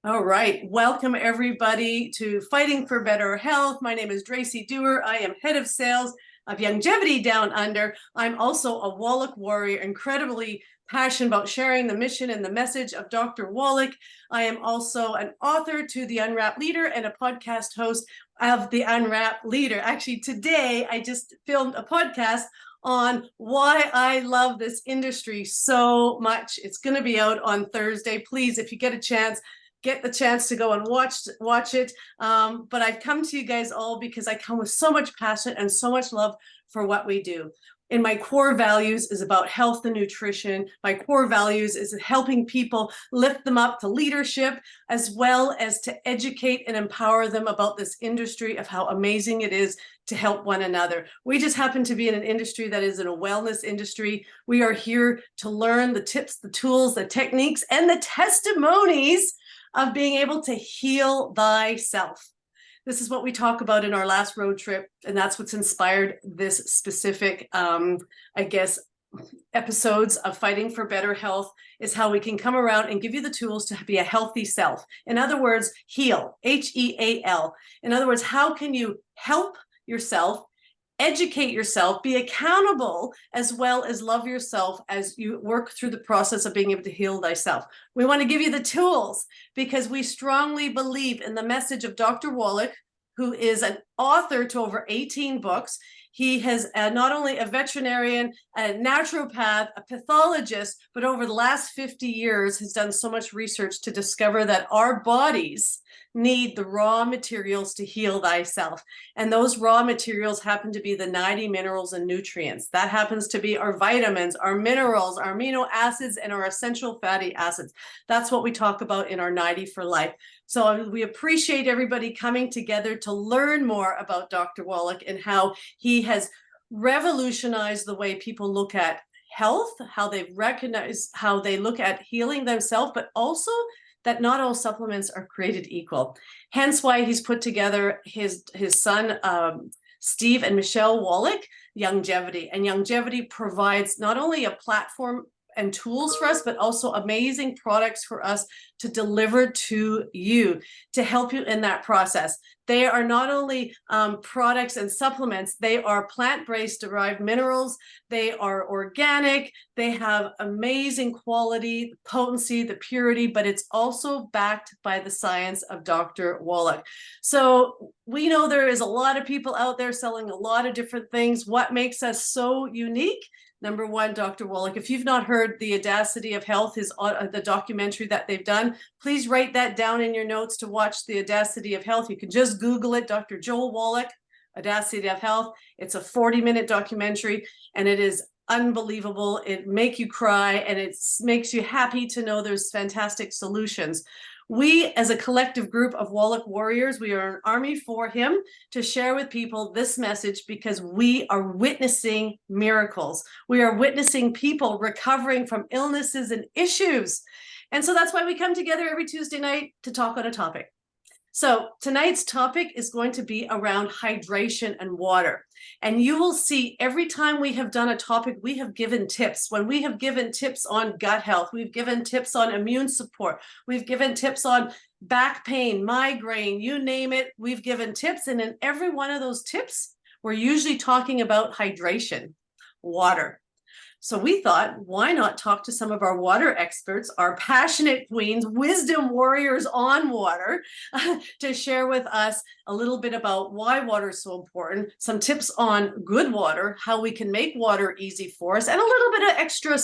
All right. Welcome, everybody, to Fighting for Better Health. My name is Tracey Dewar. I am head of sales of Longevity Down Under. I'm also a Wallach warrior, incredibly passionate about sharing the mission and the message of Dr. Wallach. I am also an author to The Unwrapped Leader and a podcast host of The Unwrapped Leader. Actually, today I just filmed a podcast on why I love this industry so much. It's going to be out on Thursday. Please, if you get a chance, get the chance to go and watch it. But I've come to you guys all because I come with so much passion and so much love for what we do. And my core values is about health and nutrition. My core values is helping people lift them up to leadership, as well as to educate and empower them about this industry of how amazing it is to help one another. We just happen to be in an industry that is in a wellness industry. We are here to learn the tips, the tools, the techniques, and the testimonies of being able to heal thyself. This is what we talk about in our last road trip, and that's what's inspired this specific, episodes of Fighting for Better Health, is how we can come around and give you the tools to be a healthy self. In other words, heal, H-E-A-L. In other words, how can you help yourself, educate yourself, be accountable, as well as love yourself as you work through the process of being able to heal thyself. We want to give you the tools because we strongly believe in the message of Dr. Wallach, who is an author to over 18 books. He has not only a veterinarian, a naturopath, a pathologist, but over the last 50 years has done so much research to discover that our bodies need the raw materials to heal thyself. And those raw materials happen to be the 90 minerals and nutrients. That happens to be our vitamins, our minerals, our amino acids, and our essential fatty acids. That's what we talk about in our 90 for Life. So we appreciate everybody coming together to learn more about Dr. Wallach and how he has revolutionized the way people look at health, how they recognize, how they look at healing themselves, but also that not all supplements are created equal. Hence why he's put together his son, Steve and Michelle Wallach, Longevity. And Longevity provides not only a platform and tools for us, but also amazing products for us to deliver to you to help you in that process. They are not only products and supplements, they are plant-based derived minerals, they are organic, they have amazing quality, potency, the purity, but it's also backed by the science of Dr. Wallach. So we know there is a lot of people out there selling a lot of different things. What makes us so unique? Number one, Dr. Wallach. If you've not heard The Audacity of Health, is the documentary that they've done, please write that down in your notes to watch The Audacity of Health. You can just Google it, Dr. Joel Wallach, Audacity of Health. It's a 40-minute documentary, and it is unbelievable. It makes you cry, and it makes you happy to know there's fantastic solutions. We, as a collective group of Wallach warriors, we are an army for him to share with people this message because we are witnessing miracles. We are witnessing people recovering from illnesses and issues. And so that's why we come together every Tuesday night to talk on a topic. So tonight's topic is going to be around hydration and water. And you will see every time we have done a topic, we have given tips. When we have given tips on gut health, we've given tips on immune support, we've given tips on back pain, migraine, you name it, we've given tips. And in every one of those tips, we're usually talking about hydration, water. So we thought, why not talk to some of our water experts, our passionate queens, wisdom warriors on water, to share with us a little bit about why water is so important, some tips on good water, how we can make water easy for us, and a little bit of extra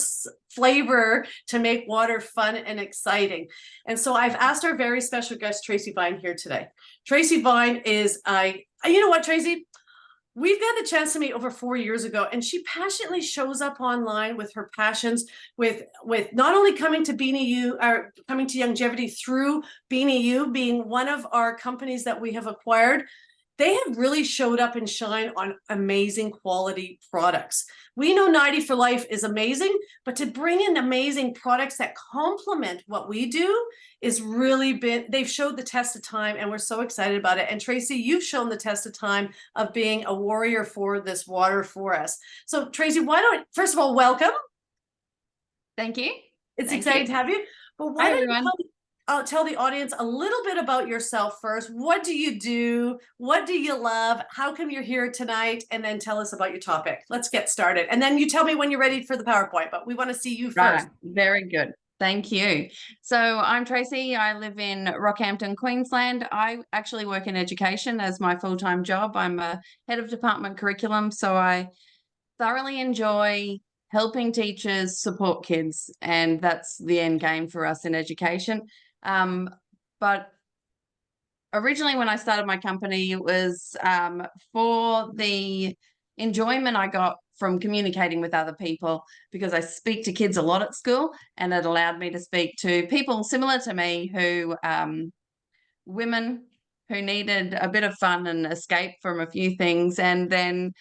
flavor to make water fun and exciting. And so I've asked our very special guest, Tracey Vine, here today. Tracey Vine is, you know what, Tracey? We've got the chance to meet over 4 years ago, and she passionately shows up online with her passions, with not only coming to Beanie U, or coming to Longevity through Beanie U being one of our companies that we have acquired. They have really showed up and shine on amazing quality products. We know 90 for Life is amazing, but to bring in amazing products that complement what we do is really been, they've showed the test of time, and we're so excited about it. And Tracey, you've shown the test of time of being a warrior for this water for us. So Tracey, why don't, first of all, welcome. Thank you. It's Thank exciting you. to have you. But Hi, everyone. tell the audience a little bit about yourself first. What do you do? What do you love? How come you're here tonight? And then tell us about your topic. Let's get started. And then you tell me when you're ready for the PowerPoint, but we want to see you first. Right, very good. Thank you. So I'm Tracey. I live in Rockhampton, Queensland. I actually work in education as my full-time job. I'm a head of department curriculum, so I thoroughly enjoy helping teachers support kids, and that's the end game for us in education. But originally, when I started my company, it was for the enjoyment I got from communicating with other people, because I speak to kids a lot at school, and it allowed me to speak to people similar to me who women who needed a bit of fun and escape from a few things, and then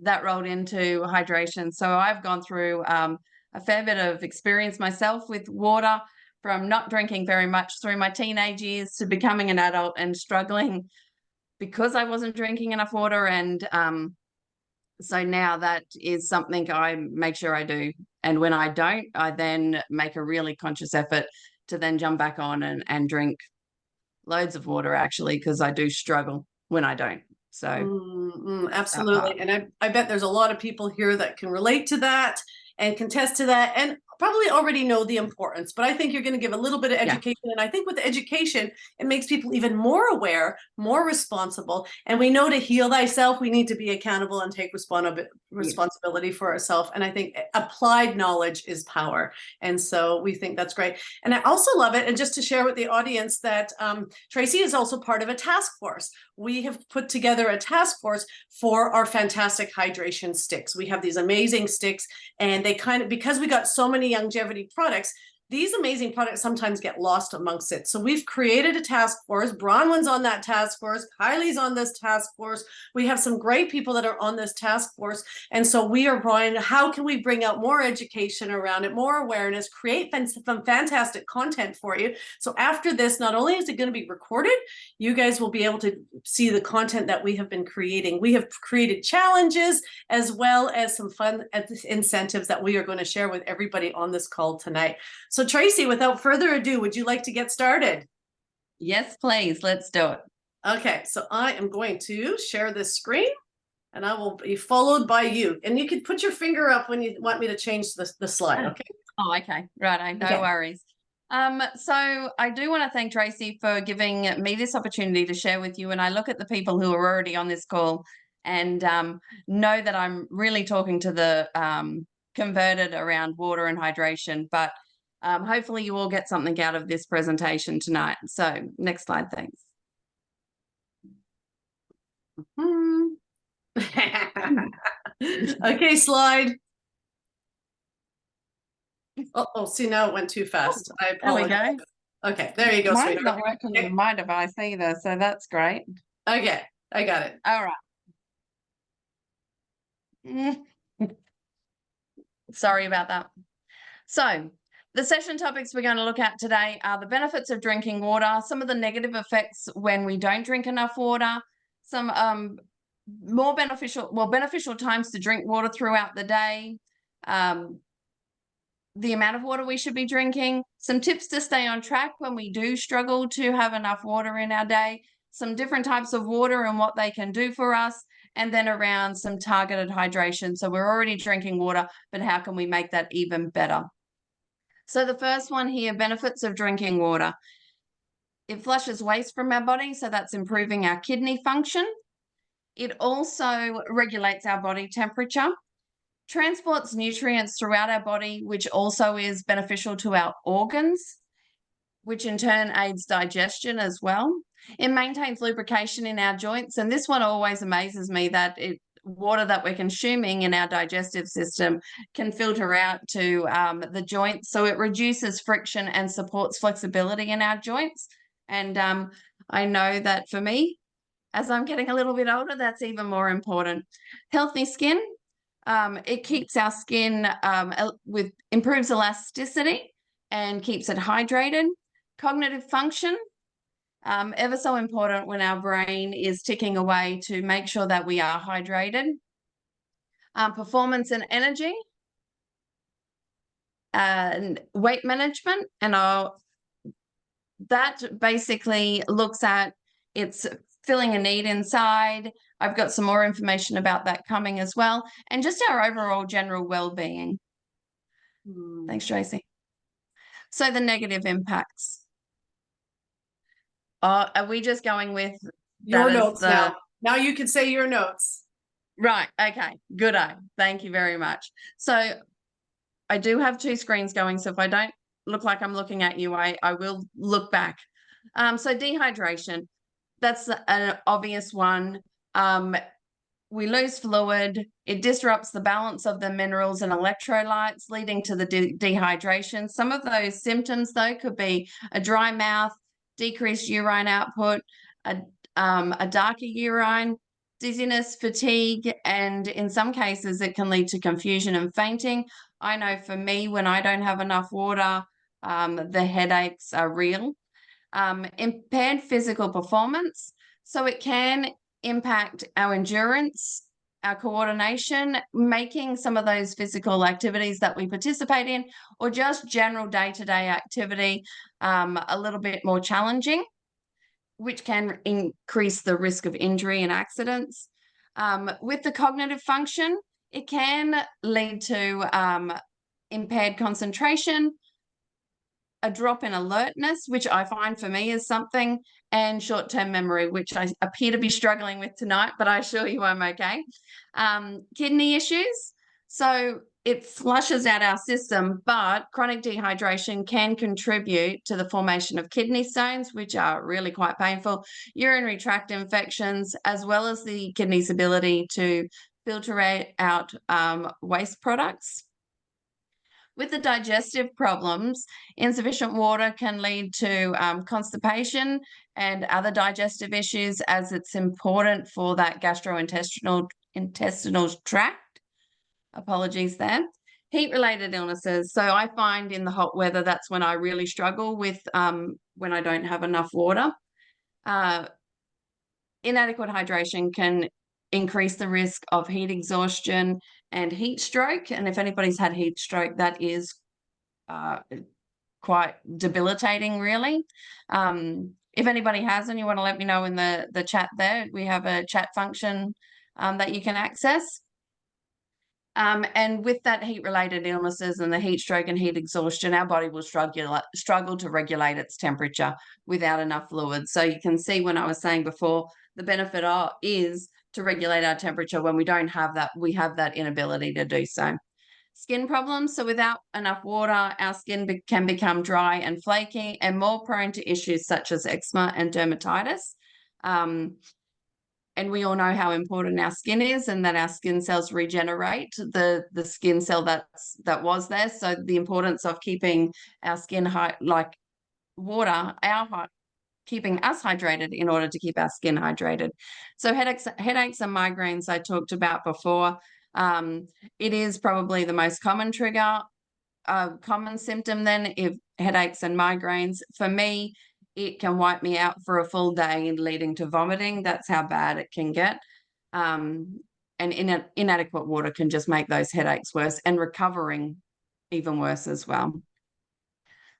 that rolled into hydration. So I've gone through a fair bit of experience myself with water, from not drinking very much through my teenage years to becoming an adult and struggling because I wasn't drinking enough water. And so now that is something I make sure I do. And when I don't, I then make a really conscious effort to then jump back on and drink loads of water, actually, because I do struggle when I don't. So absolutely. And I bet there's a lot of people here that can relate to that and contest to that, and probably already know the importance, but I think you're going to give a little bit of education. And I think with education, it makes people even more aware, more responsible. And we know to heal thyself, we need to be accountable and take responsibility for ourselves. And I think applied knowledge is power. And so we think that's great. And I also love it. And just to share with the audience that Tracey is also part of a task force. We have put together a task force for our fantastic hydration sticks. We have these amazing sticks, and they kind of, because we got so many longevity products, these amazing products sometimes get lost amongst it. So we've created a task force. Bronwyn's on that task force. Kylie's on this task force. We have some great people that are on this task force. And so we are, Brian, how can we bring out more education around it, more awareness, create some fantastic content for you. So after this, not only is it going to be recorded, you guys will be able to see the content that we have been creating. We have created challenges as well as some fun incentives that we are going to share with everybody on this call tonight. So Tracey, without further ado, would you like to get started? Yes, please. Let's do it. Okay, so I am going to share this screen, and I will be followed by you. And you can put your finger up when you want me to change the slide, okay? Oh, okay. Right. No worries. So I do want to thank Tracey for giving me this opportunity to share with you. And I look at the people who are already on this call and know that I'm really talking to the converted around water and hydration, but hopefully you all get something out of this presentation tonight. So next slide, thanks. Okay, slide. Oh, see, now it went too fast. I apologize. There we go. Okay, there you go, Mine's sweetheart. not working on my device either, so that's great. Okay, I got it. All right. Sorry about that. So the session topics we're going to look at today are the benefits of drinking water, some of the negative effects when we don't drink enough water, some more beneficial times to drink water throughout the day, the amount of water we should be drinking, some tips to stay on track when we do struggle to have enough water in our day, some different types of water and what they can do for us, and then around some targeted hydration. So we're already drinking water, but how can we make that even better? So the first one here, benefits of drinking water. It flushes waste from our body, so that's improving our kidney function. It also regulates our body temperature, transports nutrients throughout our body, which also is beneficial to our organs, which in turn aids digestion as well. It maintains lubrication in our joints, and this one always amazes me, that water that we're consuming in our digestive system can filter out to the joints, so it reduces friction and supports flexibility in our joints. And I know that for me, as I'm getting a little bit older, that's even more important. Healthy skin. It keeps our skin improves elasticity and keeps it hydrated. Cognitive function, ever so important when our brain is ticking away to make sure that we are hydrated. Performance and energy, and weight management, and I'll that basically looks at it's filling a need inside. I've got some more information about that coming as well, and just our overall general well-being. Thanks, Tracey. So the negative impacts. Are we just going with Your notes now? Now you can say your notes. Right. Okay. Good eye. Thank you very much. So I do have two screens going. So if I don't look like I'm looking at you, I will look back. So dehydration, that's an obvious one. We lose fluid. It disrupts the balance of the minerals and electrolytes, leading to the dehydration. Some of those symptoms, though, could be a dry mouth, decreased urine output, a darker urine, dizziness, fatigue, and in some cases, it can lead to confusion and fainting. I know for me, when I don't have enough water, the headaches are real. Impaired physical performance. So it can impact our endurance, our coordination, making some of those physical activities that we participate in, or just general day-to-day activity, a little bit more challenging, which can increase the risk of injury and accidents. With the cognitive function, it can lead to impaired concentration, a drop in alertness, which I find for me is something, and short-term memory, which I appear to be struggling with tonight, but I assure you I'm okay. Kidney issues. So it flushes out our system, but chronic dehydration can contribute to the formation of kidney stones, which are really quite painful, urinary tract infections, as well as the kidney's ability to filter out waste products. With the digestive problems, insufficient water can lead to constipation and other digestive issues, as it's important for that gastrointestinal tract. Apologies there. Heat-related illnesses. So I find in the hot weather, that's when I really struggle with when I don't have enough water. Inadequate hydration can increase the risk of heat exhaustion and heat stroke. And if anybody's had heat stroke, that is quite debilitating, really. If anybody has and you want to let me know in the chat there, we have a chat function that you can access. And with that heat-related illnesses and the heat stroke and heat exhaustion, our body will struggle to regulate its temperature without enough fluid. So you can see when I was saying before, the benefit is to regulate our temperature. When we don't have that, we have that inability to do so. Skin problems. So without enough water, our skin can become dry and flaky and more prone to issues such as eczema and dermatitis. And we all know how important our skin is, and that our skin cells regenerate the skin cell that was there. So the importance of keeping our skin like water, keeping us hydrated in order to keep our skin hydrated. So headaches and migraines I talked about before. It is probably the most common trigger, common symptom then, if headaches and migraines. For me, it can wipe me out for a full day, leading to vomiting. That's how bad it can get. And inadequate water can just make those headaches worse, and recovering even worse as well.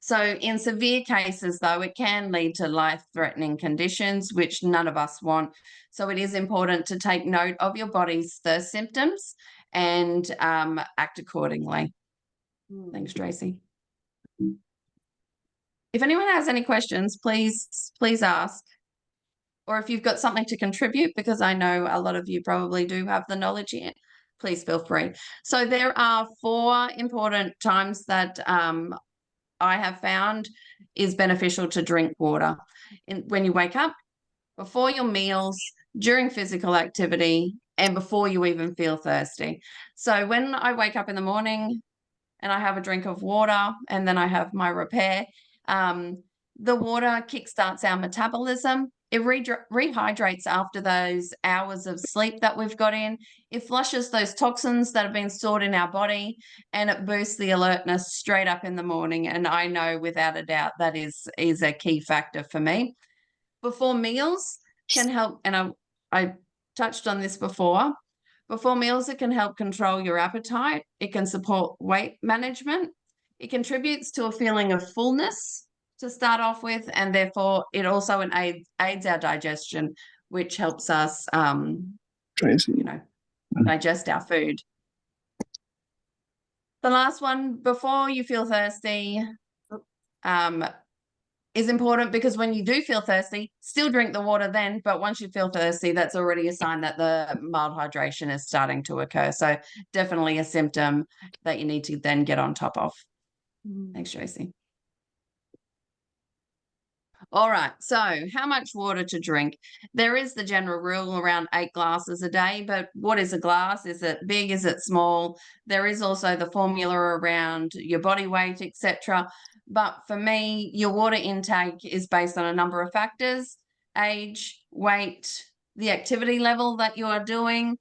So in severe cases, though, it can lead to life-threatening conditions, which none of us want. So it is important to take note of your body's thirst symptoms and act accordingly. Thanks, Tracey. If anyone has any questions, please ask. Or if you've got something to contribute, because I know a lot of you probably do have the knowledge here, please feel free. So there are 4 important times that I have found is beneficial to drink water. When you wake up, before your meals, during physical activity, and before you even feel thirsty. So when I wake up in the morning and I have a drink of water, and then I have my repair, the water kickstarts our metabolism. It rehydrates after those hours of sleep that we've got in. It flushes those toxins that have been stored in our body, and it boosts the alertness straight up in the morning. And I know without a doubt that is a key factor for me. Before meals can help, and I touched on this before. Before meals, it can help control your appetite. It can support weight management. It contributes to a feeling of fullness. to start off with, and therefore it also aids our digestion, which helps us, Tracey. digest our food. The last one, before you feel thirsty, is important, because when you do feel thirsty, still drink the water then, but once you feel thirsty, that's already a sign that the mild hydration is starting to occur. So definitely a symptom that you need to then get on top of. Thanks, Tracy. All right, so how much water to drink? There is the general rule around 8 glasses a day, but what is a glass? Is it big? Is it small? There is also the formula around your body weight, etc. But for me, your water intake is based on a number of factors: age, weight, the activity level that you are doing.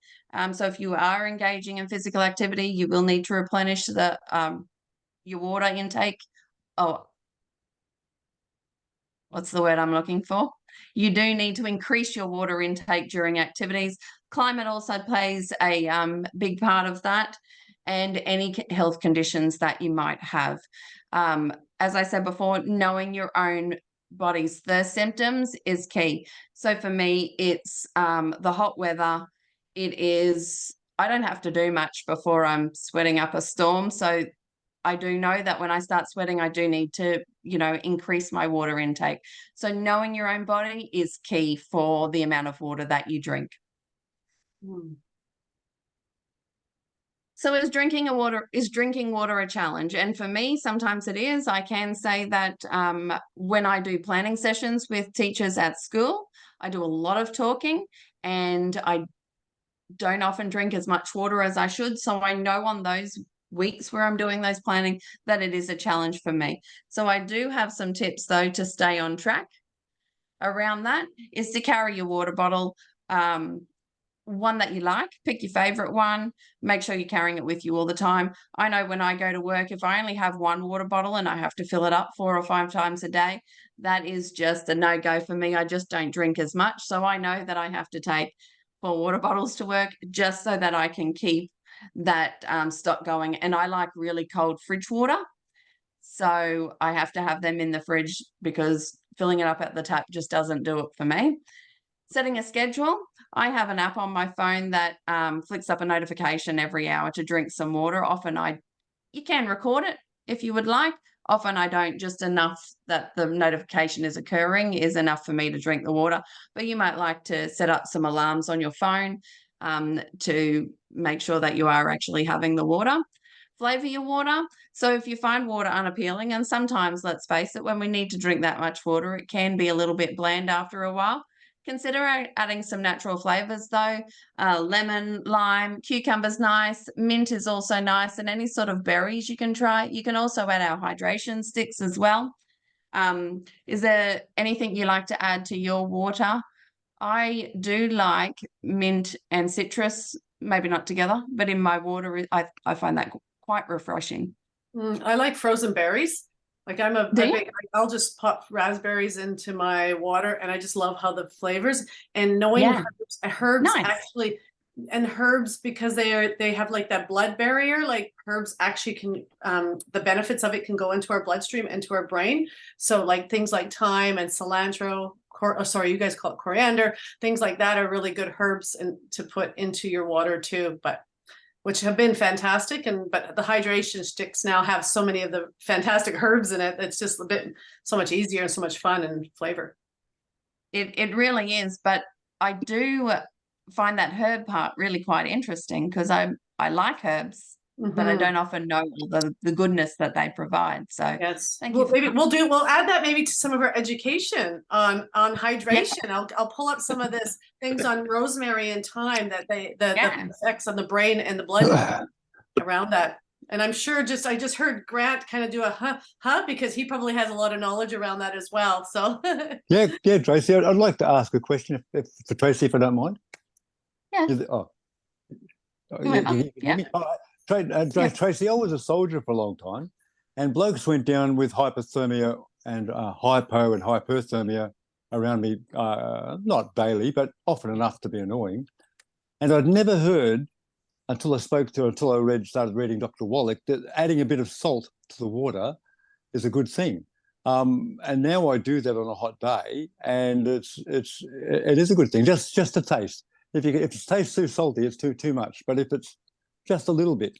So if you are engaging in physical activity, you will need to replenish the your water intake. Oh, what's the word I'm looking for? You do need to increase your water intake during activities. Climate also plays a big part of that, and any health conditions that you might have. As I said before, knowing your own body's thirst symptoms is key. So for me, it's the hot weather. It is, I don't have to do much before I'm sweating up a storm. So I do know that when I start sweating, I do need to, increase my water intake. So knowing your own body is key for the amount of water that you drink. So is drinking water a challenge? And for me, sometimes it is. I can say that when I do planning sessions with teachers at school, I do a lot of talking, and I don't often drink as much water as I should. So I know on those weeks where I'm doing those planning that it is a challenge for me. So I do have some tips though to stay on track around that, is to carry your water bottle, one that you like. Pick your favorite one, make sure you're carrying it with you all the time. I know when I go to work, if I only have one water bottle and I have to fill it up 4 or 5 times a day, that is just a no-go for me. I just don't drink as much. So I know that I have to take 4 water bottles to work just so that I can keep that stock going. And I like really cold fridge water, so I have to have them in the fridge, because filling it up at the tap just doesn't do it for me. Setting a schedule. I have an app on my phone that flicks up a notification every hour to drink some water. Often you can record it if you would like. Often I don't. Just enough that the notification is occurring is enough for me to drink the water. But you might like to set up some alarms on your phone to make sure that you are actually having the water. Flavor your water. So if you find water unappealing, and sometimes, let's face it, when we need to drink that much water, it can be a little bit bland after a while. Consider adding some natural flavors though. Lemon, lime, cucumber's nice. Mint is also nice, and any sort of berries you can try. You can also add our hydration sticks as well. Is there anything you like to add to your water? I do like mint and citrus, maybe not together, but in my water, I find that quite refreshing. I like frozen berries. Like I'll just pop raspberries into my water, and I just love how the flavors, and knowing herbs Nice. actually, and herbs, because they have like that blood barrier, like herbs actually can, the benefits of it can go into our bloodstream, into our brain. So like things like thyme and cilantro, you guys call it coriander, things like that are really good herbs and to put into your water too, which have been fantastic. But the hydration sticks now have so many of the fantastic herbs in it. It's just so much easier and so much fun and flavor. It really is. But I do find that herb part really quite interesting, because I like herbs, but I don't often know all the goodness that they provide. So yes, thank you. We'll add that maybe to some of our education on hydration. Yeah. I'll pull up some of this things on rosemary and thyme that the effects on the brain and the blood around that. And I'm sure I just heard Grant kind of do a because he probably has a lot of knowledge around that as well. So yeah, Tracey, I'd like to ask a question for Tracey, if I don't mind. Yeah. Tracey, I was a soldier for a long time, and blokes went down with hypothermia and hypo and hyperthermia around me, not daily, but often enough to be annoying. And I'd never heard until I started reading Dr. Wallach, that adding a bit of salt to the water is a good thing. And now I do that on a hot day, and it is a good thing. Just to taste. If it tastes too salty, it's too much. But if it's just a little bit,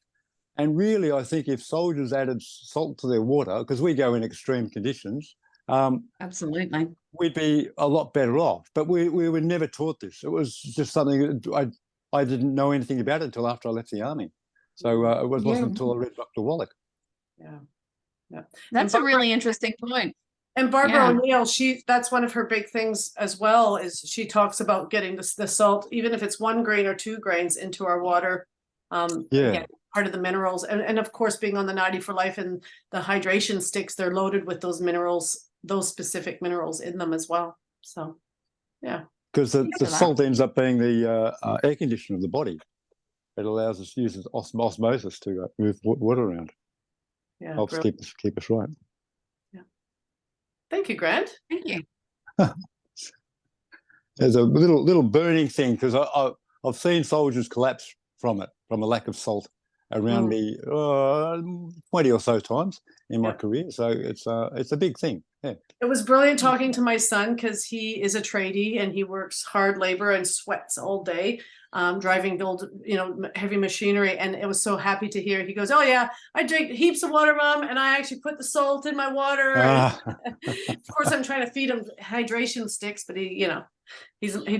and really, I think if soldiers added salt to their water, because we go in extreme conditions, Absolutely. we'd be a lot better off. But we were never taught this. It was just something I didn't know anything about it until after I left the army. So it wasn't until I read Dr. Wallach. Yeah. Yeah. That's a really interesting point. And Barbara Yeah. O'Neill, that's one of her big things as well, is she talks about getting the salt, even if it's 1 grain or 2 grains, into our water. Again, part of the minerals. And of course, being on the 90 for Life and the hydration sticks, they're loaded with those minerals, those specific minerals in them as well. So, yeah. Because the salt ends up being the air conditioner of the body. It allows us to use osmosis to move water around. Yeah, helps keep us right. Yeah. Thank you, Grant. Thank you. There's a little burning thing, because I've seen soldiers collapse from a lack of salt around me 20 or so times in my career. So it's a big thing. Yeah. It was brilliant talking to my son, because he is a tradie and he works hard labor and sweats all day, driving heavy machinery. And it was so happy to hear. He goes, "Oh yeah, I drink heaps of water, Mom, and I actually put the salt in my water." Of course, I'm trying to feed him hydration sticks, but he'd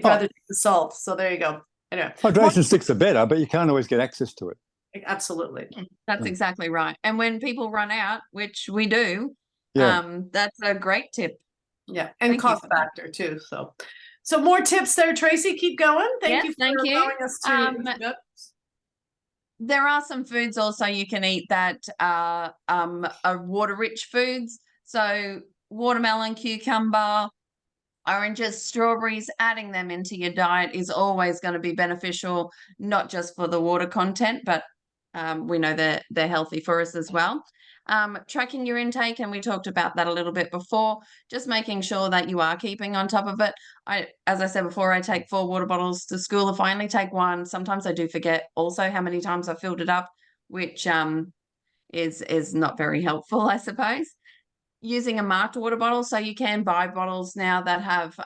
rather take the salt. So there you go. Anyway, hydration sticks are better, but you can't always get access to it. Absolutely. That's exactly right. And when people run out, which we do, Yeah. that's a great tip. Yeah, and Thank you cost for that. factor too. So more tips there, Tracy. Keep going. Thank you for allowing us to. There are some foods also you can eat that are water-rich foods. So watermelon, cucumber, oranges, strawberries, adding them into your diet is always going to be beneficial, not just for the water content, but we know that they're healthy for us as well. Tracking your intake, and we talked about that a little bit before, just making sure that you are keeping on top of it. As I said before, I take 4 water bottles to school. If I only take 1, sometimes I do forget also how many times I filled it up, which is not very helpful, I suppose. Using a marked water bottle, so you can buy bottles now that have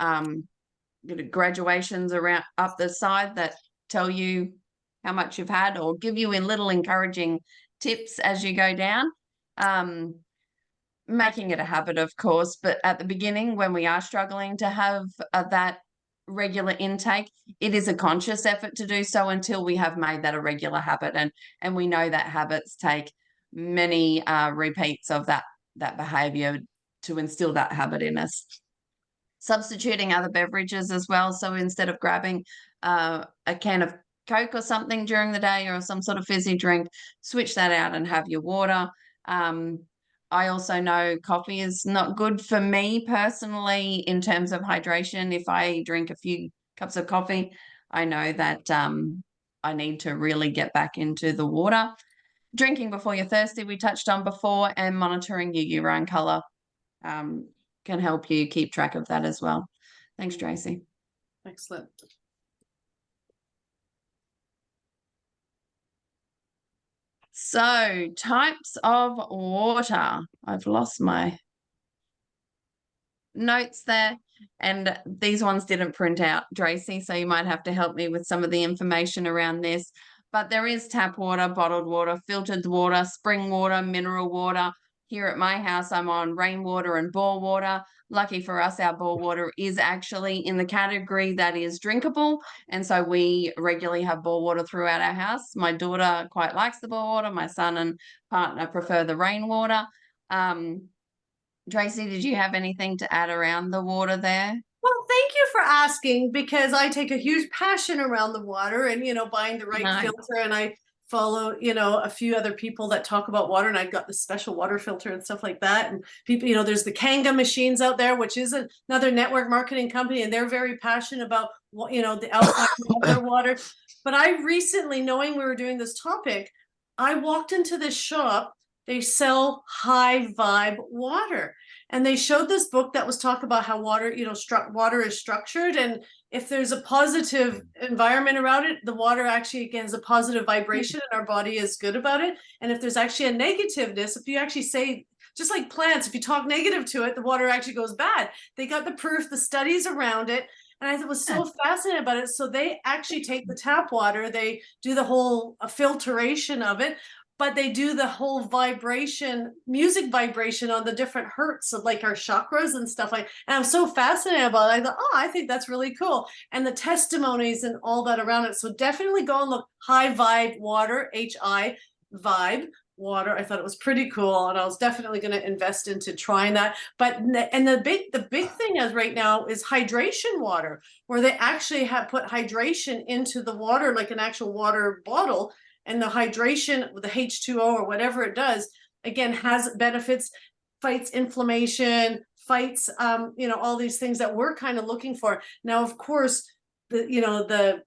graduations around up the side that tell you how much you've had, or give you in little encouraging tips as you go down. Making it a habit, of course, but at the beginning, when we are struggling to have that regular intake, it is a conscious effort to do so until we have made that a regular habit, and we know that habits take many repeats of that behavior to instill that habit in us. Substituting other beverages as well. So instead of grabbing a can of Coke or something during the day, or some sort of fizzy drink, switch that out and have your water. I also know coffee is not good for me personally in terms of hydration. If I drink a few cups of coffee, I know that I need to really get back into the water. Drinking before you're thirsty, we touched on before, and monitoring your urine color can help you keep track of that as well. Thanks, Tracey. Excellent. So, types of water. I've lost my notes there, and these ones didn't print out, Tracey, so you might have to help me with some of the information around this. But there is tap water, bottled water, filtered water, spring water, mineral water. Here at my house, I'm on rainwater and bore water. Lucky for us, our bore water is actually in the category that is drinkable. And so we regularly have bore water throughout our house. My daughter quite likes the bore water. My son and partner prefer the rainwater. Tracey, did you have anything to add around the water there? Well, thank you for asking, because I take a huge passion around the water and, buying the right filter. And I follow, a few other people that talk about water, and I've got the special water filter and stuff like that. And people, there's the Kanga machines out there, which is another network marketing company, and they're very passionate about, the alkaline of their water. But I recently, knowing we were doing this topic, I walked into this shop. They sell high vibe water. And they showed this book that was talk about how water, water is structured. And if there's a positive environment around it, the water actually, again, is a positive vibration, and our body is good about it. And if there's actually a negativeness, if you actually say just like plants, if you talk negative to it, the water actually goes bad. They got the proof, the studies around it. And I was so fascinated about it. So they actually take the tap water, they do the whole filtration of it, but they do the whole vibration, music vibration on the different hertz of like our chakras and stuff like. And I'm so fascinated about it. I thought, oh, I think that's really cool. And the testimonies and all that around it. So definitely go and look High Vibe Water, HI Vibe Water. I thought it was pretty cool, and I was definitely going to invest into trying that. But the big thing is right now is hydration water, where they actually have put hydration into the water, like an actual water bottle. And the hydration with the H2O or whatever it does, again, has benefits, fights inflammation, fights, all these things that we're kind of looking for. Now, of course, the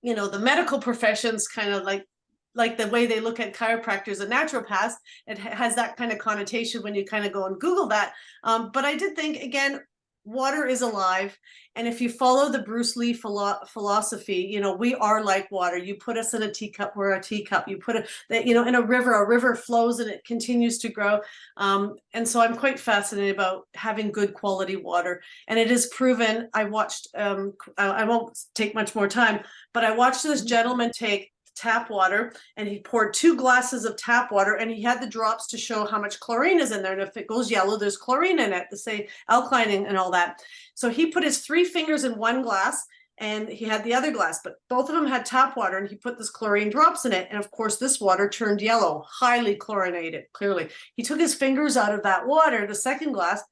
medical professions kind of like the way they look at chiropractors and naturopaths, it has that kind of connotation when you kind of go and Google that. But I did think, again, water is alive. And if you follow the Bruce Lee philosophy, we are like water. You put us in a teacup, we're a teacup. You put it, in a river flows and it continues to grow. And so I'm quite fascinated about having good quality water. And it is proven. I watched, I won't take much more time, but I watched this gentleman take tap water, and he poured 2 glasses of tap water, and he had the drops to show how much chlorine is in there, and if it goes yellow, there's chlorine in it, to say alkaline and all that. So he put his 3 fingers in one glass, and he had the other glass, but both of them had tap water, and he put this chlorine drops in it, and of course this water turned yellow, highly chlorinated. Clearly he took his fingers out of that water, the second glass,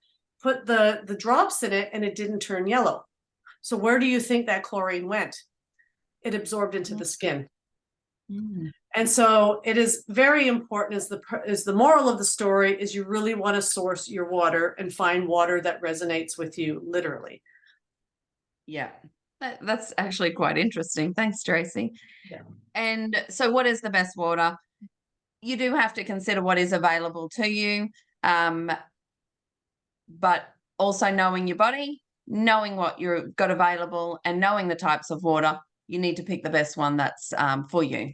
put the drops in it, and it didn't turn yellow. So where do you think that chlorine went? It absorbed into the skin. And so it is very important, as the moral of the story is, you really want to source your water and find water that resonates with you, literally. Yeah, that's actually quite interesting. Thanks, Tracey. Yeah. And so what is the best water? You do have to consider what is available to you, but also knowing your body, knowing what you've got available, and knowing the types of water, you need to pick the best one that's for you.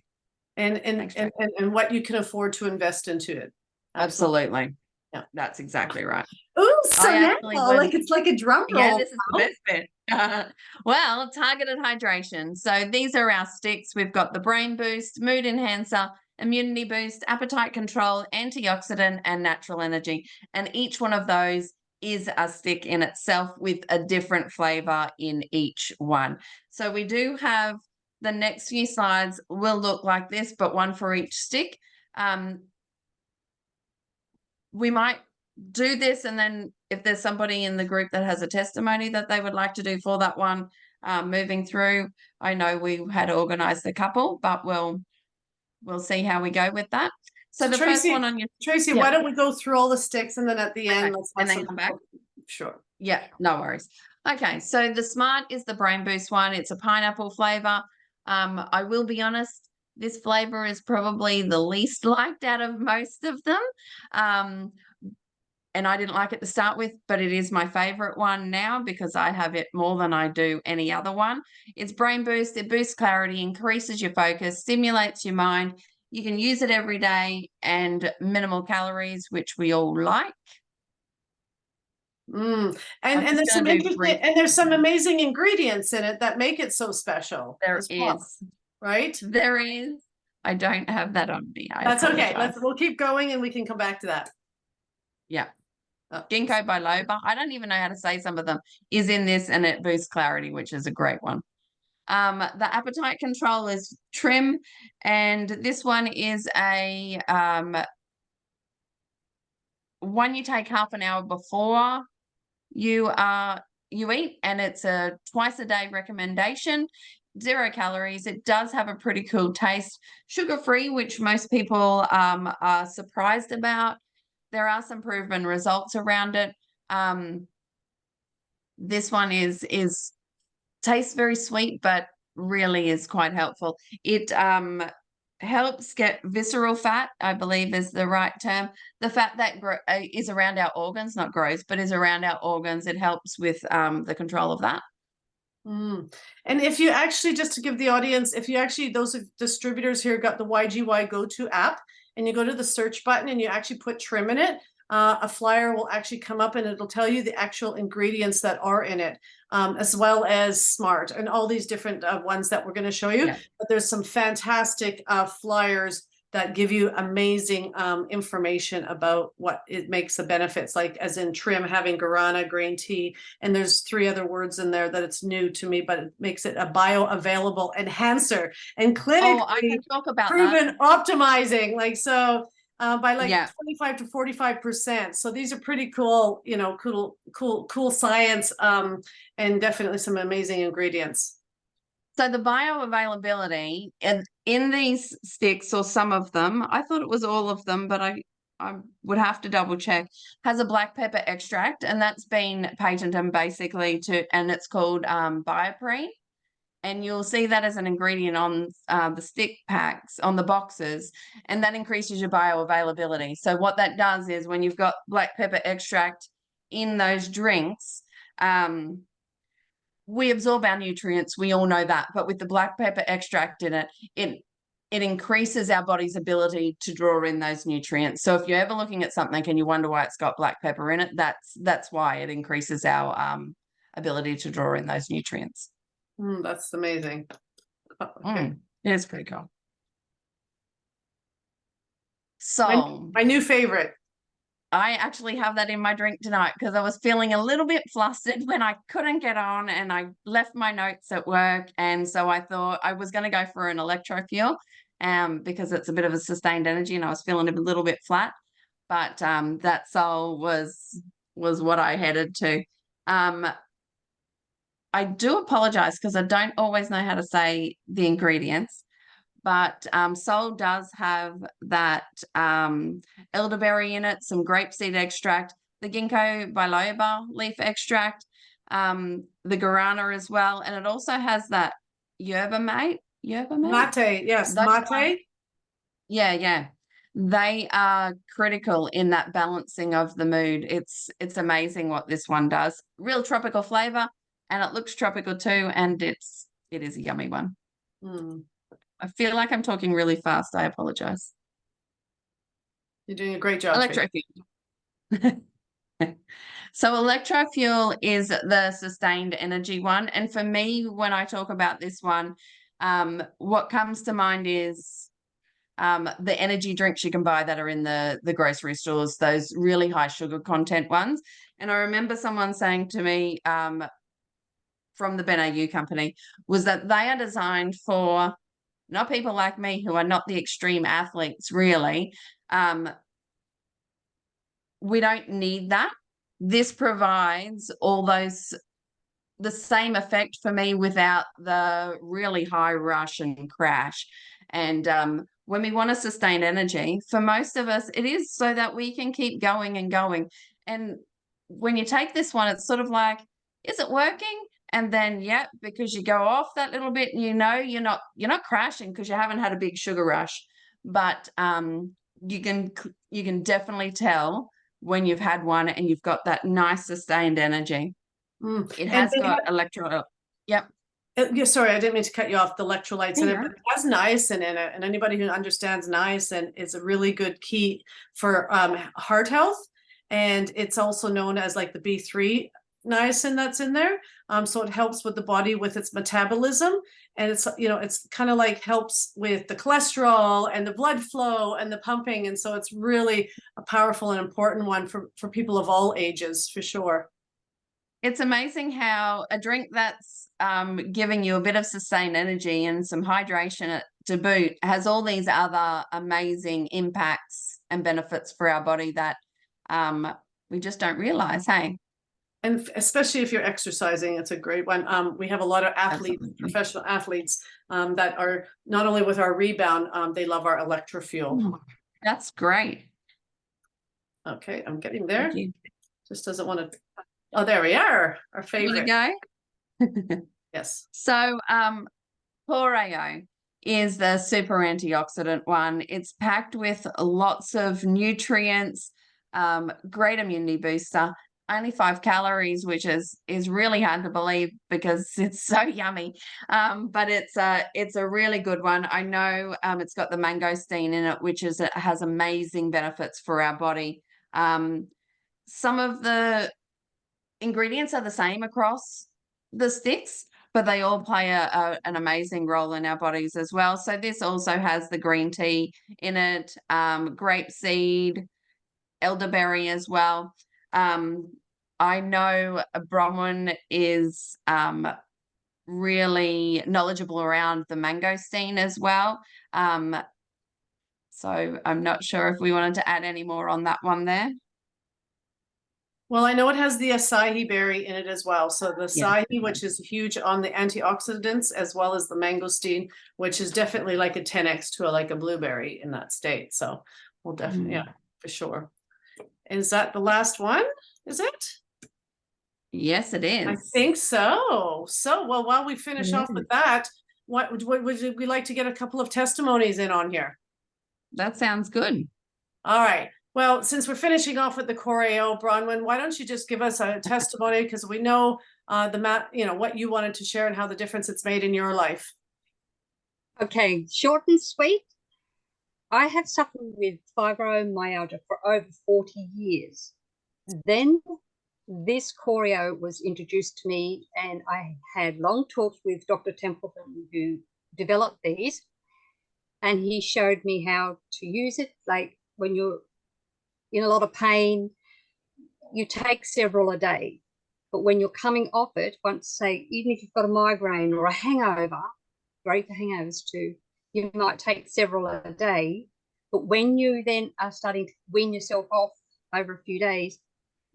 And what you can afford to invest into it. Absolutely. Yeah, that's exactly right. Oh, so like it's like a drum roll. Yeah, this is the best bit. Well, targeted hydration. So these are our sticks. We've got the brain boost, mood enhancer, immunity boost, appetite control, antioxidant, and natural energy. And each one of those is a stick in itself with a different flavor in each one. So we do have the next few slides will look like this, but one for each stick. We might do this, and then if there's somebody in the group that has a testimony that they would like to do for that one, moving through, I know we had organized a couple, but we'll see how we go with that. So the Tracey, first one on your Tracey, why don't we go through all the sticks, and then at the end, let's and then come back. Sure. Yeah, no worries. Okay, so the Smart is the brain boost one. It's a pineapple flavor. I will be honest, this flavor is probably the least liked out of most of them. And I didn't like it to start with, but it is my favorite one now because I have it more than I do any other one. It's brain boost. It boosts clarity, increases your focus, stimulates your mind. You can use it every day, and minimal calories, which we all like. And there's some interesting, and there's some amazing ingredients in it that make it so special. There is, right? There is. I don't have that on me. That's okay. We'll keep going, and we can come back to that. Yeah. Ginkgo biloba, I don't even know how to say some of them, is in this, and it boosts clarity, which is a great one. The appetite control is trim, and this one is a one you take half an hour before you eat, and it's a twice a day recommendation. 0 calories. It does have a pretty cool taste. Sugar-free, which most people are surprised about. There are some proven results around it. This one tastes very sweet, but really is quite helpful. It helps get visceral fat, I believe is the right term. The fat that is around our organs, not grows, but is around our organs. It helps with the control of that. And if you actually, just to give the audience, if you actually, those distributors here got the YGY Go-To app, and you go to the search button and you actually put trim in it, a flyer will actually come up and it'll tell you the actual ingredients that are in it, as well as Smart and all these different ones that we're going to show you. Yeah. But there's some fantastic flyers that give you amazing information about what it makes the benefits, like as in trim, having guarana, green tea, and there's 3 other words in there that it's new to me, but it makes it a bioavailable enhancer and Oh, I clinically can talk about that. proven optimizing, like so by like Yeah. 25 to 45%. So these are pretty cool, you know, cool science, and definitely some amazing ingredients. So the bioavailability in these sticks, or some of them, I thought it was all of them, but I would have to double check, has a black pepper extract, and that's been patented basically and it's called bioprene. And you'll see that as an ingredient on the stick packs, on the boxes, and that increases your bioavailability. So what that does is when you've got black pepper extract in those drinks, we absorb our nutrients, we all know that, but with the black pepper extract in it, it increases our body's ability to draw in those nutrients. So if you're ever looking at something and you wonder why it's got black pepper in it, that's why it increases our ability to draw in those nutrients. That's amazing. Okay. It is pretty cool. So my new favorite. I actually have that in my drink tonight because I was feeling a little bit flustered when I couldn't get on, and I left my notes at work. And so I thought I was going to go for an electrofuel because it's a bit of a sustained energy and I was feeling a little bit flat. But that Sol was what I headed to. I do apologize because I don't always know how to say the ingredients. But Sol does have that elderberry in it, some grapeseed extract, the ginkgo biloba leaf extract, the guarana as well, and it also has that yerba mate. Mate, yes, mate. Yeah. They are critical in that balancing of the mood. It's amazing what this one does. Real tropical flavor, and it looks tropical too, and it is a yummy one. I feel like I'm talking really fast. I apologize. You're doing a great job. Electrofuel. So electrofuel is the sustained energy one. And for me, when I talk about this one, what comes to mind is the energy drinks you can buy that are in the grocery stores, those really high sugar content ones. And I remember someone saying to me from the Ben AU company was that they are designed for not people like me who are not the extreme athletes, really. We don't need that. This provides all those, the same effect for me without the really high rush and crash. And when we want to sustain energy, for most of us, it is so that we can keep going and going. And when you take this one, it's sort of like, is it working? And then, yeah, because you go off that little bit, and you know you're not crashing because you haven't had a big sugar rush, but you can definitely tell when you've had one and you've got that nice sustained energy. It has got electrolyte. Yep. Yeah, sorry, I didn't mean to cut you off. The electrolytes in it, but it has niacin in it, and anybody who understands niacin is a really good key for heart health, and it's also known as like the B3 niacin that's in there. So it helps with the body with its metabolism, and it's, you know, it's kind of like helps with the cholesterol and the blood flow and the pumping, and so it's really a powerful and important one for people of all ages, for sure. It's amazing how a drink that's giving you a bit of sustained energy and some hydration to boot has all these other amazing impacts and benefits for our body that we just don't realize, hey? And especially if you're exercising, it's a great one. We have a lot of athletes, Absolutely. professional athletes, that are not only with our rebound, they love our electrofuel. That's great. Okay, I'm getting there. Thank you. Just doesn't want to. Oh, there we are. Our favorite. Go. Yes. So, Poreo is the super antioxidant one. It's packed with lots of nutrients, great immunity booster. Only 5 calories, which is really hard to believe because it's so yummy. But it's a really good one. I know it's got the mangosteen in it, which has amazing benefits for our body. Some of the ingredients are the same across the sticks, but they all play an amazing role in our bodies as well. So this also has the green tea in it, grapeseed, elderberry as well. I know Bronwyn is really knowledgeable around the mangosteen as well. So I'm not sure if we wanted to add any more on that one there. Well, I know it has the acai berry in it as well. So the Yeah. acai, which is huge on the antioxidants, as well as the mangosteen, which is definitely like a 10x to like a blueberry in that state. So we'll definitely, yeah, for sure. Is that the last one? Is it? Yes, it is. I think so. So, well, while we finish off with that, what would we like to get a couple of testimonies in on here? That sounds good. All right. Well, since we're finishing off with the Choreo, Bronwyn, why don't you just give us a testimony, because we know what you wanted to share and how the difference it's made in your life. Okay, short and sweet. I have suffered with fibromyalgia for over 40 years. Then this Choreo was introduced to me, and I had long talks with Dr. Templeton, who developed these, and he showed me how to use it. Like when you're in a lot of pain, you take several a day. But when you're coming off it, once, say, even if you've got a migraine or a hangover, great for hangovers too, you might take several a day. But when you then are starting to wean yourself off over a few days,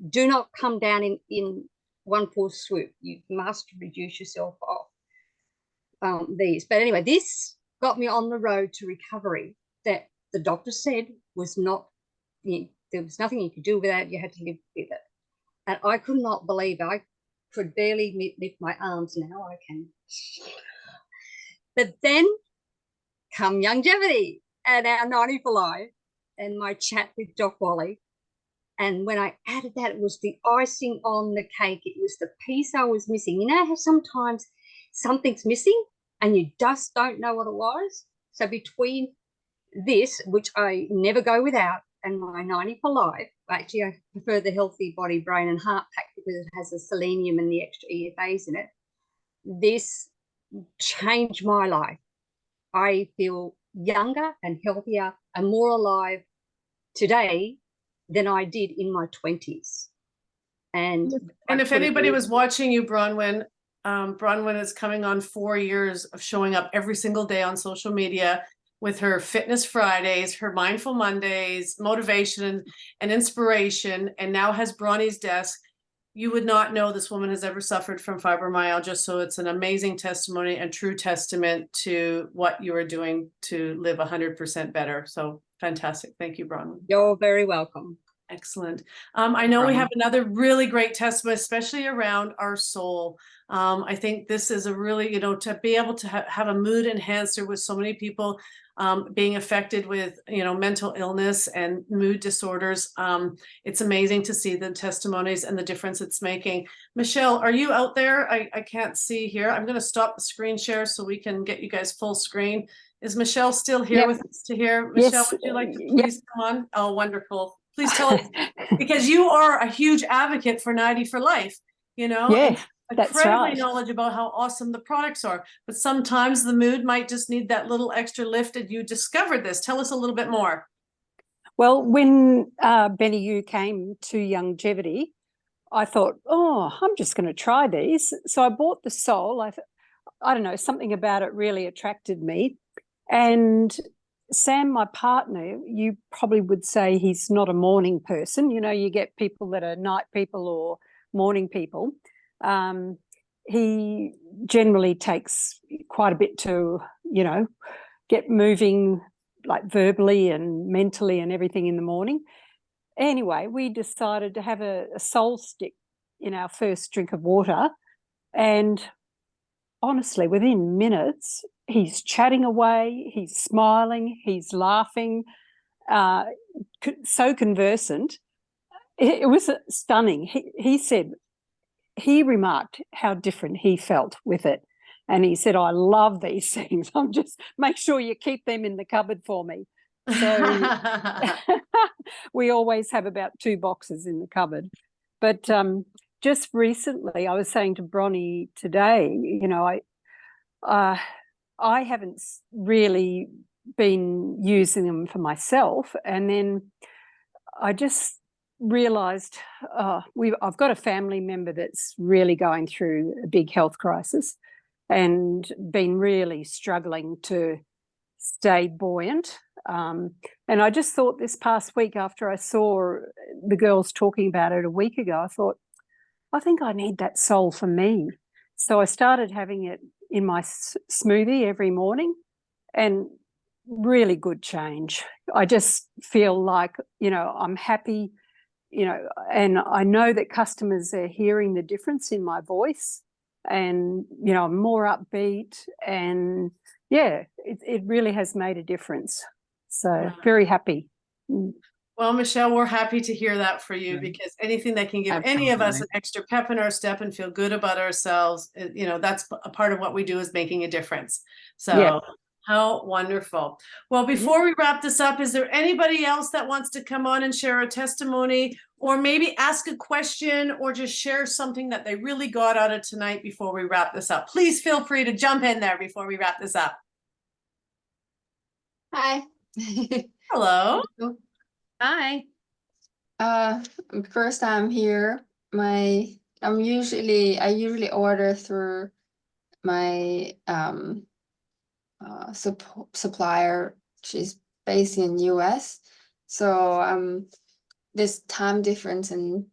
do not come down in one full swoop. You must reduce yourself off these. But anyway, this got me on the road to recovery that the doctor said was not, there was nothing you could do with that. You had to live with it. And I could not believe it. I could barely lift my arms. Now I can. But then come longevity and our 90 for life and my chat with Doc Wally. And when I added that, it was the icing on the cake. It was the piece I was missing. You know how sometimes something's missing and you just don't know what it was? So between this, which I never go without, and my 90 for life, actually I prefer the Healthy Body, Brain and Heart Pack because it has the selenium and the extra EFAs in it. This changed my life. I feel younger and healthier and more alive today than I did in my 20s. And if anybody was watching you, Bronwyn, Bronwyn is coming on 4 years of showing up every single day on social media with her Fitness Fridays, her Mindful Mondays, motivation and inspiration, and now has Bronnie's Desk. You would not know this woman has ever suffered from fibromyalgia. So it's an amazing testimony and true testament to what you are doing to live 100% better. So fantastic. Thank you, Bronwyn. You're very welcome. Excellent. I know we have another really great testimony, especially around our soul. I think this is a really, to be able to have a mood enhancer with so many people being affected with, mental illness and mood disorders. It's amazing to see the testimonies and the difference it's making. Michelle, are you out there? I can't see here. I'm going to stop the screen share so we can get you guys full screen. Is Michelle still here with us to hear? Michelle, Yes. would you like to please come on? Oh, wonderful. Please tell us, because you are a huge advocate for 90 for life, Yeah, and that's incredibly right. knowledge about how awesome the products are. But sometimes the mood might just need that little extra lift, and you discovered this. Tell us a little bit more. Well, when Benny Yu came to Longevity, I thought, I'm just going to try these. So I bought the Soul. I don't know, something about it really attracted me. And Sam, my partner, you probably would say he's not a morning person. You get people that are night people or morning people. He generally takes quite a bit to, get moving, like verbally and mentally and everything in the morning. Anyway, we decided to have a Soul stick in our first drink of water. And honestly, within minutes, he's chatting away, he's smiling, he's laughing, so conversant. It was stunning. He said, he remarked how different he felt with it. And he said, I love these things. Make sure you keep them in the cupboard for me. So we always have about 2 boxes in the cupboard. But just recently, I was saying to Bronnie today, you know, I haven't really been using them for myself. And then I just realized I've got a family member that's really going through a big health crisis and been really struggling to stay buoyant. And I just thought this past week, after I saw the girls talking about it a week ago, I thought, I think I need that Sol for me. So I started having it in my smoothie every morning, and really good change. I just feel like, you know, I'm happy, you know, and I know that customers are hearing the difference in my voice, and, you know, I'm more upbeat, and yeah, it really has made a difference. So very happy. Well, Michelle, we're happy to hear that for you, because anything that can give any of us an extra pep in our step and feel good about ourselves, you know, that's a part of what we do, is making a difference. So Yeah. how wonderful. Well, before we wrap this up, is there anybody else that wants to come on and share a testimony, or maybe ask a question, or just share something that they really got out of tonight before we wrap this up? Please feel free to jump in there before we wrap this up. Hi. Hello. Hi. First time here. I usually order through my supplier. She's based in US. So this time difference, and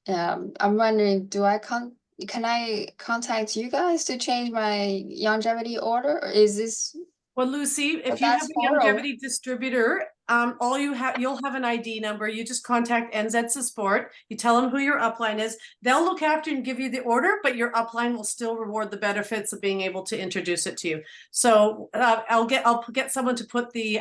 I'm wondering, can I contact you guys to change my longevity order, or is this? Well, Lucy, if But you have that's a horrible. longevity distributor, you'll have an ID number. You just contact NZ Support. You tell them who your upline is. They'll look after and give you the order, but your upline will still reward the benefits of being able to introduce it to you. So I'll get someone to put the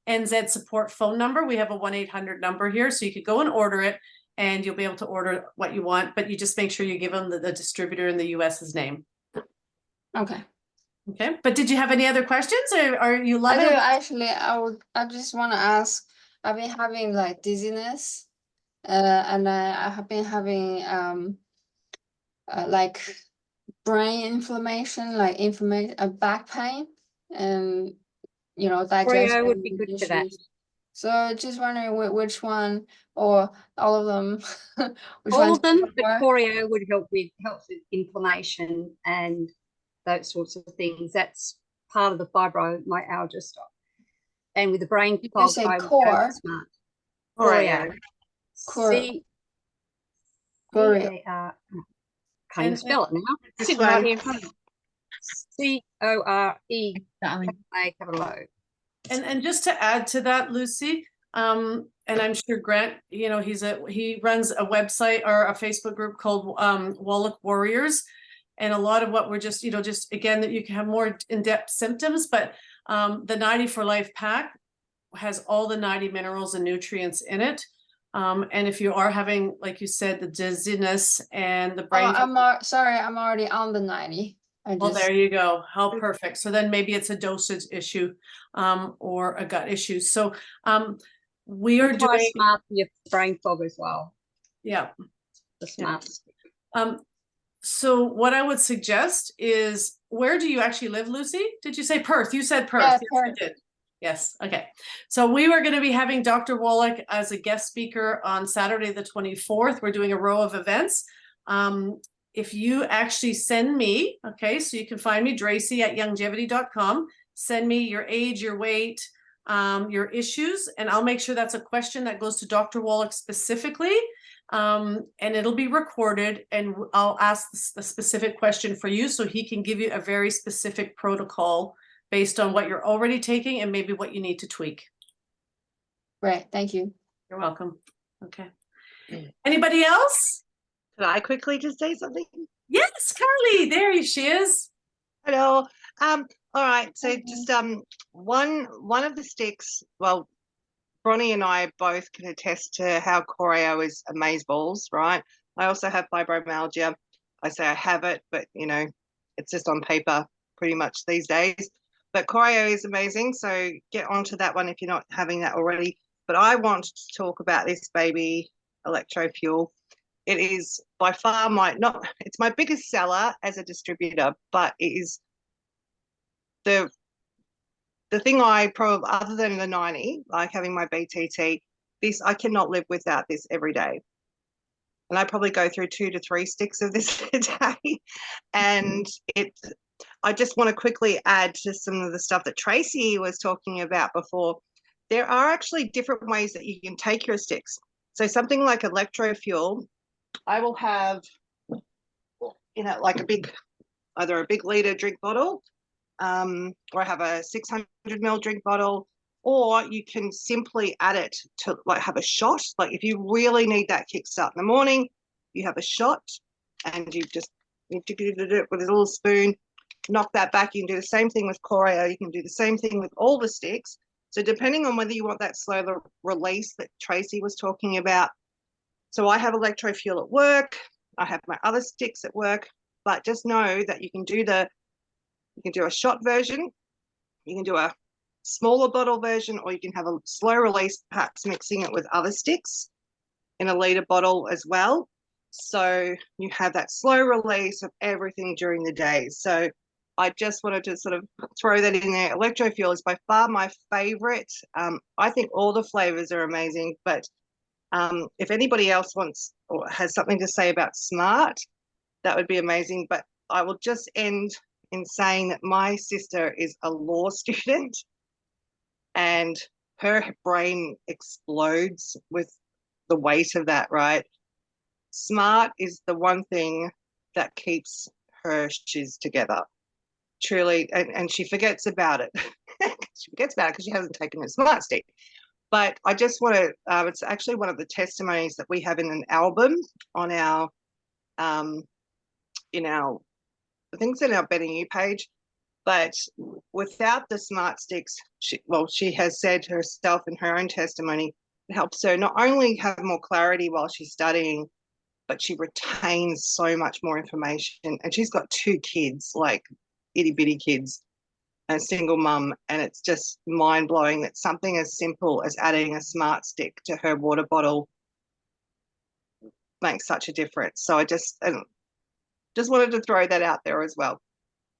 NZ Support phone number. We have a 1-800 number here, so you could go and order it, and you'll be able to order what you want. But you just make sure you give them the distributor in the US's name. Okay. Okay, but did you have any other questions, or are you I loving do it? actually. I just want to ask. I've been having like dizziness, and I have been having like brain inflammation, like back pain, and you know, digestion Oreo would be good for that. issues. So just wondering which one, or all of them. which All one's of them, gonna but work? Oreo would help with inflammation and those sorts of things. That's part of the fibromyalgia stuff. And with the brain Did you fog, say I would go core? with Smart. Oreo. C Core. can't even And- spell it now. This Sitting right one. here in front of me. CORE. And just to add to that, Lucy, and I'm sure Grant, you know, he runs a website or a Facebook group called Wallach Warriors. And a lot of what we're just again, that you can have more in-depth symptoms, but the 90 for Life pack has all the 90 minerals and nutrients in it. And if you are having, like you said, the dizziness and the brain. Sorry, I'm already on the 90. Well, there you go. How perfect. So then maybe it's a dosage issue or a gut issue. So we are Try doing, Smart for your brain fog as well. yeah. The Smart. So what I would suggest is, where do you actually live, Lucy? Did you say Perth? You said Perth. Yeah, Yes, Perth. you did. Yes. Okay. So we were going to be having Dr. Wallach as a guest speaker on Saturday, the 24th. We're doing a row of events. If you actually send me, okay, so you can find me, Tracey at youngevity.com, send me your age, your weight, your issues, and I'll make sure that's a question that goes to Dr. Wallach specifically. And it'll be recorded, and I'll ask the specific question for you, so he can give you a very specific protocol based on what you're already taking and maybe what you need to tweak. Right, thank you. You're welcome. Okay. Anybody else? Could I quickly just say something? Yes, Carly, there she is. Hello. All right. So just one of the sticks. Well, Bronnie and I both can attest to how Choreo is amazeballs, right? I also have fibromyalgia. I say I have it, but you know, it's just on paper pretty much these days. But Choreo is amazing. So get onto that one if you're not having that already. But I want to talk about this baby, Electro Fuel. It is by far it's my biggest seller as a distributor, but it is the thing I probably, other than the 90, like having my BTT, I cannot live without this every day. And I probably go through 2 to 3 sticks of this a day. And I just want to quickly add to some of the stuff that Tracey was talking about before. There are actually different ways that you can take your sticks. So something like Electro Fuel, I will have, like either a big liter drink bottle, or I have a 600 ml drink bottle, or you can simply add it to like have a shot. Like if you really need that kickstart in the morning, you have a shot and you do it with a little spoon, knock that back. You can do the same thing with Choreo. You can do the same thing with all the sticks. So depending on whether you want that slow release that Tracey was talking about. So I have Electro Fuel at work. I have my other sticks at work, but just know that you can do a shot version. You can do a smaller bottle version, or you can have a slow release, perhaps mixing it with other sticks in a liter bottle as well. So you have that slow release of everything during the day. So I just wanted to sort of throw that in there. Electro Fuel is by far my favorite. I think all the flavors are amazing, but if anybody else wants or has something to say about Smart, that would be amazing. But I will just end in saying that my sister is a law student and her brain explodes with the weight of that, right? Smart is the one thing that keeps her shiz together. Truly, and she forgets about it. She forgets about it because she hasn't taken her Smart stick. But I just want to, it's actually one of the testimonies that we have in an album on our, I think it's in our Better You page. But without the Smart sticks, she has said herself in her own testimony, it helps her not only have more clarity while she's studying, but she retains so much more information. And she's got 2 kids, like itty bitty kids, and a single mum. And it's just mind blowing that something as simple as adding a Smart stick to her water bottle makes such a difference. So I just wanted to throw that out there as well.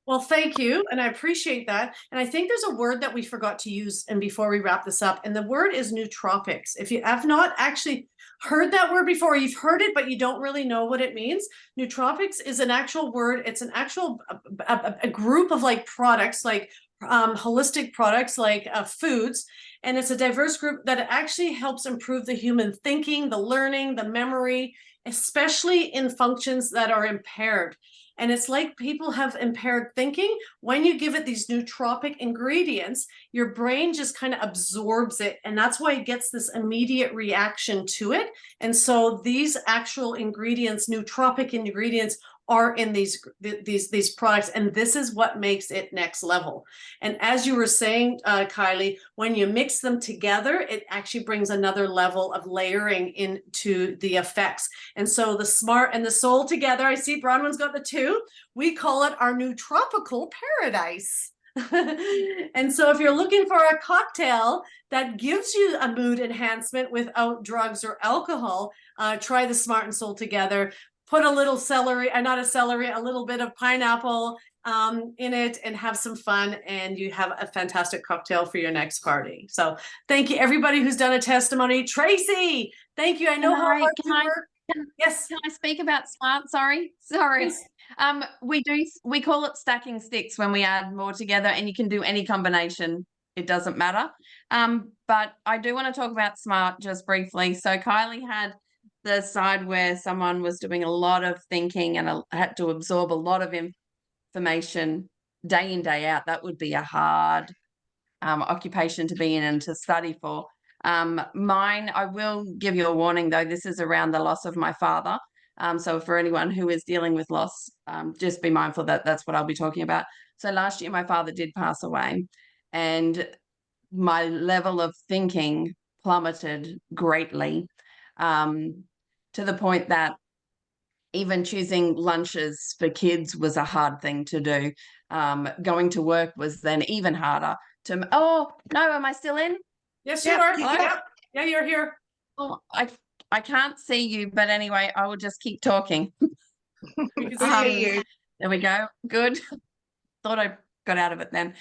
Well, thank you. And I appreciate that. And I think there's a word that we forgot to use and before we wrap this up. And the word is nootropics. If you have not actually heard that word before, you've heard it, but you don't really know what it means. Nootropics is an actual word. It's an actual a group of like products, like holistic products, like foods. And it's a diverse group that actually helps improve the human thinking, the learning, the memory, especially in functions that are impaired. And it's like people have impaired thinking. When you give it these nootropic ingredients, your brain just kind of absorbs it. And that's why it gets this immediate reaction to it. And so these actual ingredients, nootropic ingredients, are in these products, and this is what makes it next level. And as you were saying, Kylie, when you mix them together, it actually brings another level of layering into the effects. And so the Smart and the Soul together, I see Bronwyn's got the 2. We call it our nootropical paradise. And so if you're looking for a cocktail that gives you a mood enhancement without drugs or alcohol, try the Smart and Soul together. Put a little celery, a little bit of pineapple in it, and have some fun, and you have a fantastic cocktail for your next party. So thank you everybody who's done a testimony. Tracey, thank you. I know how hard you work. Yes. Can I speak about Smart? Sorry. Yes. We call it stacking sticks when we add more together, and you can do any combination. It doesn't matter. But I do want to talk about Smart just briefly. So Kylie had the side where someone was doing a lot of thinking and had to absorb a lot of information day in, day out. That would be a hard occupation to be in and to study for. Mine, I will give you a warning though, this is around the loss of my father. So for anyone who is dealing with loss, just be mindful that that's what I'll be talking about. So last year, my father did pass away, and my level of thinking plummeted greatly, to the point that even choosing lunches for kids was a hard thing to do. Going to work was then even harder to, oh, no, am I still in? Yes, you Yep. are. Hello? Yeah, yeah, you're here. Oh, I can't see you, but anyway, I will just keep talking. We can We see see you. you. There we go. Good. Thought I got out of it then.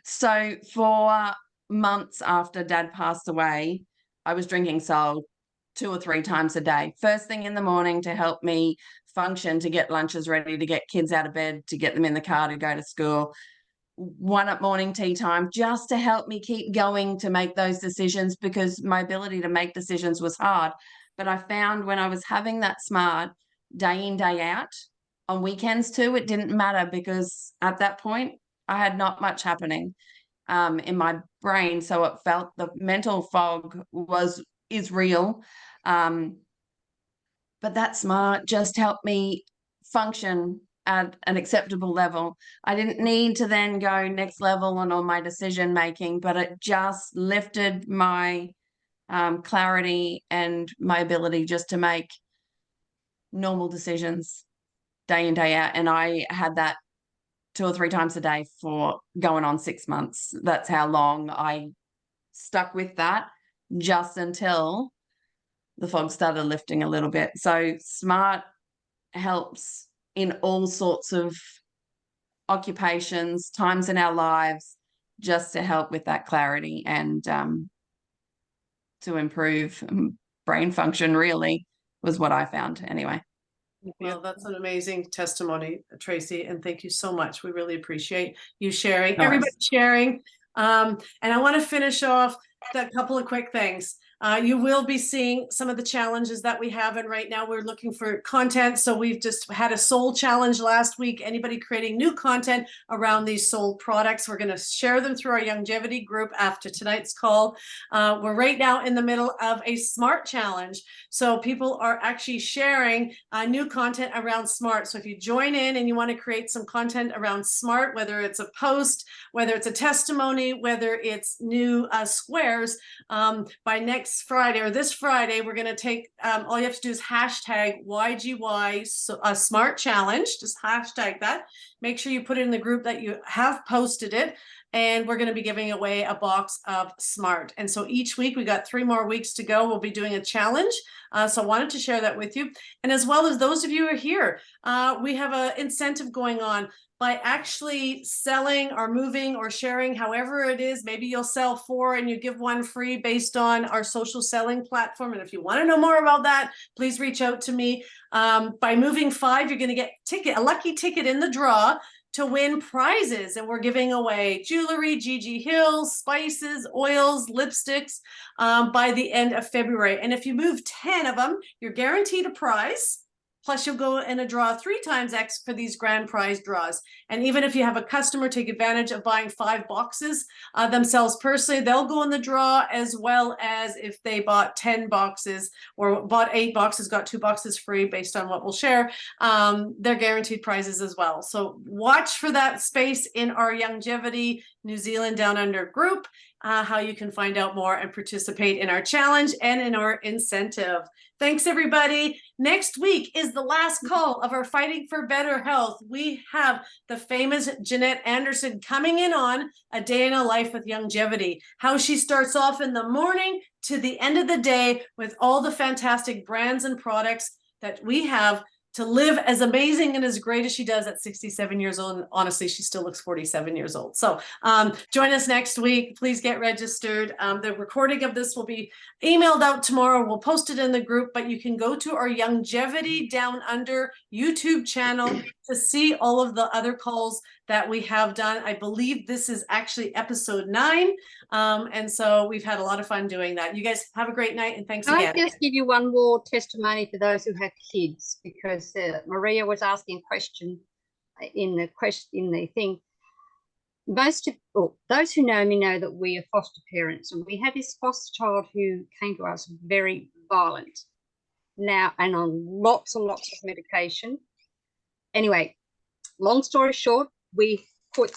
So for months after Dad passed away, I was drinking Sol 2 or 3 times a day. First thing in the morning to help me function, to get lunches ready, to get kids out of bed, to get them in the car to go to school. One at morning tea time, just to help me keep going to make those decisions, because my ability to make decisions was hard. But I found when I was having that Smart day in, day out, on weekends too, it didn't matter, because at that point I had not much happening in my brain. So it felt, the mental fog is real. But that Smart just helped me function at an acceptable level. I didn't need to then go next level on all my decision making, but it just lifted my clarity and my ability just to make normal decisions day in, day out. And I had that 2 or 3 times a day for going on 6 months. That's how long I stuck with that, just until the fog started lifting a little bit. So Smart helps in all sorts of occupations, times in our lives, just to help with that clarity and to improve brain function, really, was what I found anyway. Well, that's an amazing testimony, Tracey, and thank you so much. We really appreciate you sharing, No everybody worries. sharing. And I want to finish off that couple of quick things. You will be seeing some of the challenges that we have, and right now we're looking for content. So we've just had a soul challenge last week. Anybody creating new content around these soul products, we're going to share them through our longevity group after tonight's call. We're right now in the middle of a Smart challenge. So people are actually sharing new content around Smart. So if you join in and you want to create some content around Smart, whether it's a post, whether it's a testimony, whether it's new squares, by next Friday or this Friday, we're going to take, all you have to do is hashtag YGY Smart Challenge. Just hashtag that. Make sure you put it in the group that you have posted it. And we're going to be giving away a box of Smart. And so each week, we got 3 more weeks to go. We'll be doing a challenge. So I wanted to share that with you. And as well as those of you who are here, we have an incentive going on. By actually selling or moving or sharing, however it is, maybe you'll sell 4 and you give 1 free based on our social selling platform. And if you want to know more about that, please reach out to me. By moving 5, you're going to get a lucky ticket in the draw to win prizes. And we're giving away jewelry, Gigi Hills, spices, oils, lipsticks by the end of February. And if you move 10 of them, you're guaranteed a prize. Plus, you'll go in a draw 3 times X for these grand prize draws. And even if you have a customer take advantage of buying 5 boxes themselves personally, they'll go in the draw, as well as if they bought 10 boxes or bought 8 boxes, got 2 boxes free based on what we'll share. They're guaranteed prizes as well. So watch for that space in our Longevity New Zealand Down Under group, how you can find out more and participate in our challenge and in our incentive. Thanks, everybody. Next week is the last call of our Fighting for Better Health. We have the famous Jeanette Anderson coming in on A Day in a Life with Longevity, how she starts off in the morning to the end of the day with all the fantastic brands and products that we have to live as amazing and as great as she does at 67 years old. And honestly, she still looks 47 years old. So join us next week. Please get registered. The recording of this will be emailed out tomorrow. We'll post it in the group, but you can go to our Longevity Down Under YouTube channel to see all of the other calls that we have done. I believe this is actually episode 9. And so we've had a lot of fun doing that. You guys have a great night, and thanks Can again. I just give you one more testimony for those who have kids, because Maria was asking a question in the thing. Those who know me know that we are foster parents, and we had this foster child who came to us very violent now and on lots and lots of medication. Anyway, long story short, we put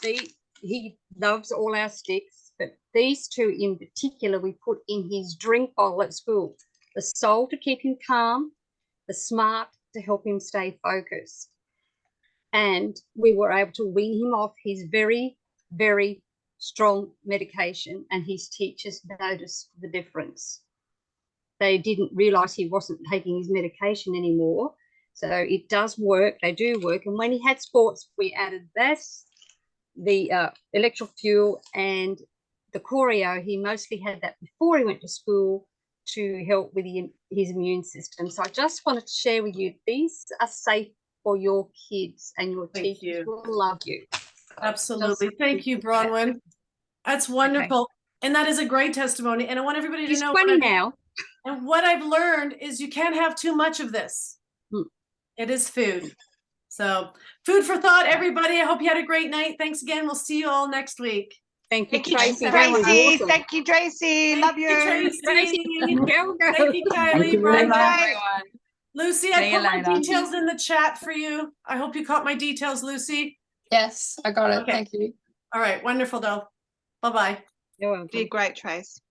he loves all our sticks, but these 2 in particular we put in his drink bottle at school. The Soul to keep him calm, the Smart to help him stay focused. And we were able to wean him off his very, very strong medication, and his teachers noticed the difference. They didn't realize he wasn't taking his medication anymore. So it does work. They do work. And when he had sports, we added this, the electro fuel and the choreo. He mostly had that before he went to school to help with his immune system. So I just wanted to share with you, these are safe for your kids, and your Thank teachers you. will love you. Absolutely. Just- Thank you, Bronwyn. That's wonderful. And that is a great testimony. And I want everybody to He's know 20 now. and what I've learned is you can't have too much of this. It is food. So food for thought, everybody. I hope you had a great night. Thanks again. We'll see you all next week. Thank you, Thank you, Tracey. Tracey. That was awesome. Thank you, Tracy. Love you. Tracy. Go, go. Thank you, Kylie. Thank you Bronwyn. very much. Bye. Everyone. Lucy, See I you put my later. details in the chat for you. I hope you caught my details, Lucy. Yes, I got it. Okay. Thank you. All right. Wonderful, though. Bye-bye. You're welcome. Did great, Trace.